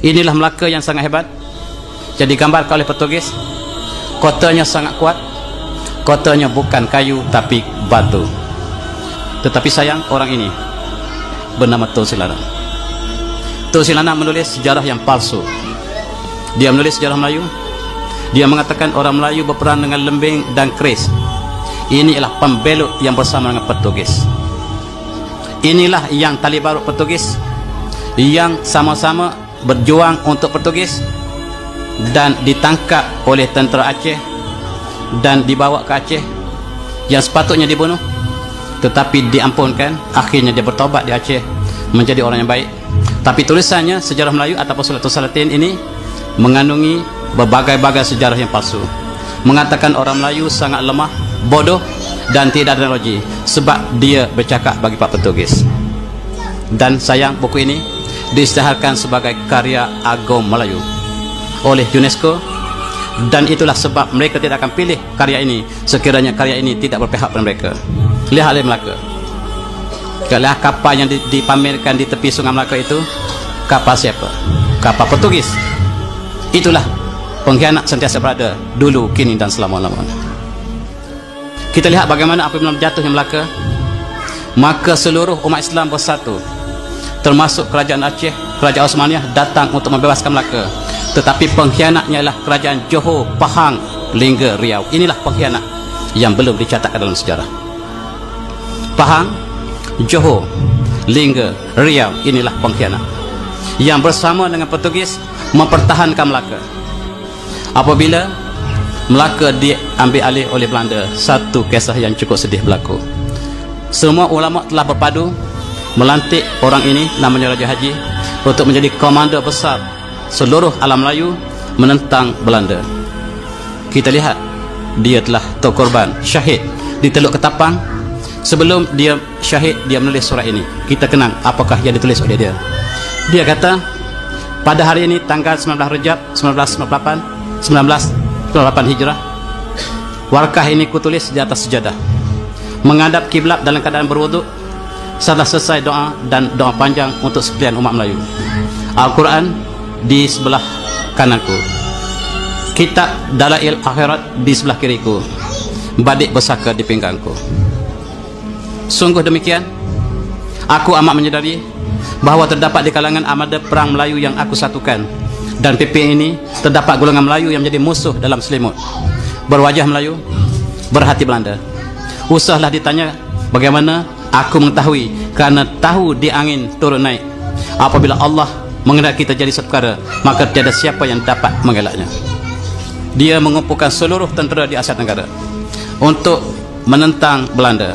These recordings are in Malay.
Inilah Melaka yang sangat hebat. Jadi digambarkan oleh Portugis. Kotanya sangat kuat. Kotanya bukan kayu tapi batu. Tetapi sayang, orang ini bernama Tun Silana. Tun Silana menulis sejarah yang palsu. Dia menulis sejarah Melayu. Dia mengatakan orang Melayu berperang dengan lembing dan keris. Ini adalah pembelot yang bersama dengan Portugis. Inilah yang tali barut Portugis, yang sama-sama berjuang untuk Portugis dan ditangkap oleh tentera Aceh dan dibawa ke Aceh, yang sepatutnya dibunuh tetapi diampunkan. Akhirnya dia bertobat di Aceh menjadi orang yang baik. Tapi tulisannya sejarah Melayu ataupun Suratul Salatin ini mengandungi berbagai-bagai sejarah yang palsu, mengatakan orang Melayu sangat lemah, bodoh dan tidak ada teknologi sebab dia bercakap bagi Pak Portugis. Dan sayang, buku ini diisytiharkan sebagai karya agung Melayu oleh UNESCO, dan itulah sebab mereka tidak akan pilih karya ini sekiranya karya ini tidak berpihak pada mereka. Lihatlah Melaka. Lihatlah kapal yang dipamerkan di tepi Sungai Melaka itu, kapal siapa? Kapal Portugis. Itulah pengkhianat sentiasa berada dulu, kini dan selama-lamanya. Kita lihat bagaimana apabila jatuhnya Melaka, maka seluruh umat Islam bersatu, termasuk kerajaan Aceh, kerajaan Osmaniyah datang untuk membebaskan Melaka. Tetapi pengkhianatnya adalah kerajaan Johor, Pahang, Lingga, Riau. Inilah pengkhianat yang belum dicatatkan dalam sejarah. Pahang, Johor, Lingga, Riau, inilah pengkhianat yang bersama dengan Portugis mempertahankan Melaka. Apabila Melaka diambil alih oleh Belanda, satu kisah yang cukup sedih berlaku. Semua ulama telah berpadu melantik orang ini, namanya Raja Haji, untuk menjadi komander besar seluruh alam Melayu menentang Belanda. Kita lihat dia telah terkorban, syahid di Teluk Ketapang. Sebelum dia syahid, dia menulis surat ini. Kita kenang apakah yang ditulis oleh dia. Dia kata, pada hari ini tanggal 19 Rejab 1998 Hijrah, warkah ini kutulis di atas sejadah, menghadap kiblat dalam keadaan berwuduk. Setelah selesai doa dan doa panjang untuk sekalian umat Melayu. Al-Quran di sebelah kananku, kitab Dalail Akhirat di sebelah kiriku, badik bersaka di pinggangku. Sungguh demikian, aku amat menyadari bahawa terdapat di kalangan armada perang Melayu yang aku satukan, dan PP ini terdapat golongan Melayu yang menjadi musuh dalam selimut, berwajah Melayu, berhati Belanda. Usahlah ditanya bagaimana aku mengetahui, karena tahu di angin turun naik. Apabila Allah menghendaki terjadi satu perkara, maka tiada siapa yang dapat mengelaknya. Dia mengumpulkan seluruh tentera di Asia Tenggara untuk menentang Belanda.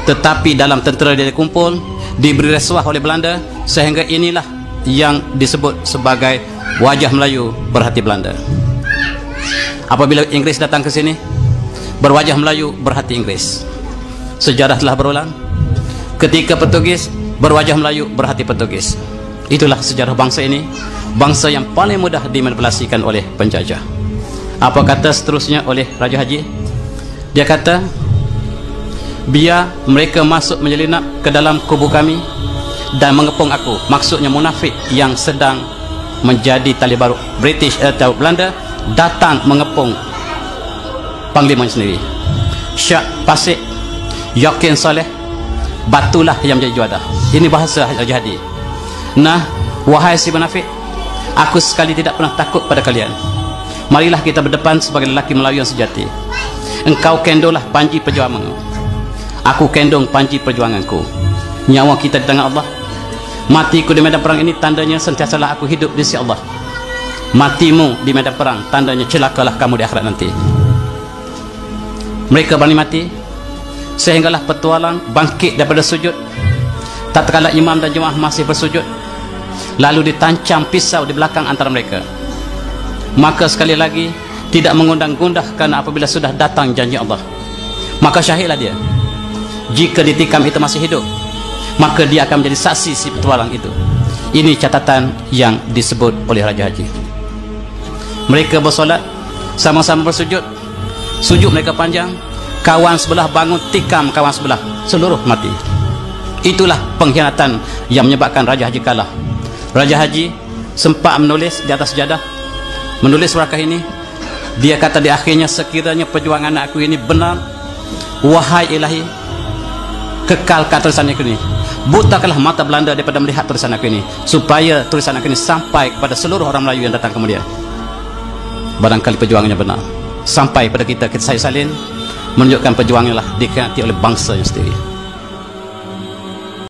Tetapi dalam tentera dia dikumpul, diberi rasuah oleh Belanda, sehingga inilah yang disebut sebagai wajah Melayu berhati Belanda. Apabila Inggris datang ke sini, berwajah Melayu berhati Inggris. Sejarah telah berulang. Ketika Portugis, berwajah Melayu berhati Portugis. Itulah sejarah bangsa ini, bangsa yang paling mudah dimanipulasikan oleh penjajah. Apa kata seterusnya oleh Raja Haji? Dia kata, biar mereka masuk menyelinap ke dalam kubu kami dan mengepung aku. Maksudnya munafik yang sedang menjadi tali barut British atau Belanda datang mengepung panglimanya sendiri. Syak Pasik, yakin soleh, batulah yang menjadi juada. Ini bahasa Raja Hadi. Nah, wahai si munafik, aku sekali tidak pernah takut pada kalian. Marilah kita berdepan sebagai lelaki Melayu yang sejati. Engkau kendolah panji perjuanganmu, aku kendong panji perjuanganku. Nyawa kita di tangan Allah. Matiku di medan perang ini tandanya sentiasalah aku hidup di sisi Allah. Matimu di medan perang tandanya celakalah kamu di akhirat nanti. Mereka berani mati sehinggalah petualang bangkit daripada sujud. Tatkala imam dan jemaah masih bersujud, lalu ditancam pisau di belakang antara mereka. Maka sekali lagi tidak mengundang gundah, karena apabila sudah datang janji Allah, maka syahidlah dia. Jika ditikam itu masih hidup, maka dia akan menjadi saksi si petualang itu. Ini catatan yang disebut oleh Raja Haji. Mereka bersolat, sama-sama bersujud. Sujud mereka panjang, kawan sebelah bangun tikam kawan sebelah, seluruh mati. Itulah pengkhianatan yang menyebabkan Raja Haji kalah. Raja Haji sempat menulis di atas sejadah, menulis warakah ini. Dia kata di akhirnya, sekiranya perjuangan aku ini benar, wahai ilahi, kekalkan tulisan aku ini, butakanlah mata Belanda daripada melihat tulisan aku ini, supaya tulisan aku ini sampai kepada seluruh orang Melayu yang datang kemudian. Barangkali perjuangannya benar, sampai pada kita saya salin menunjukkan perjuangannya lah dikhianati oleh bangsa yang sendiri.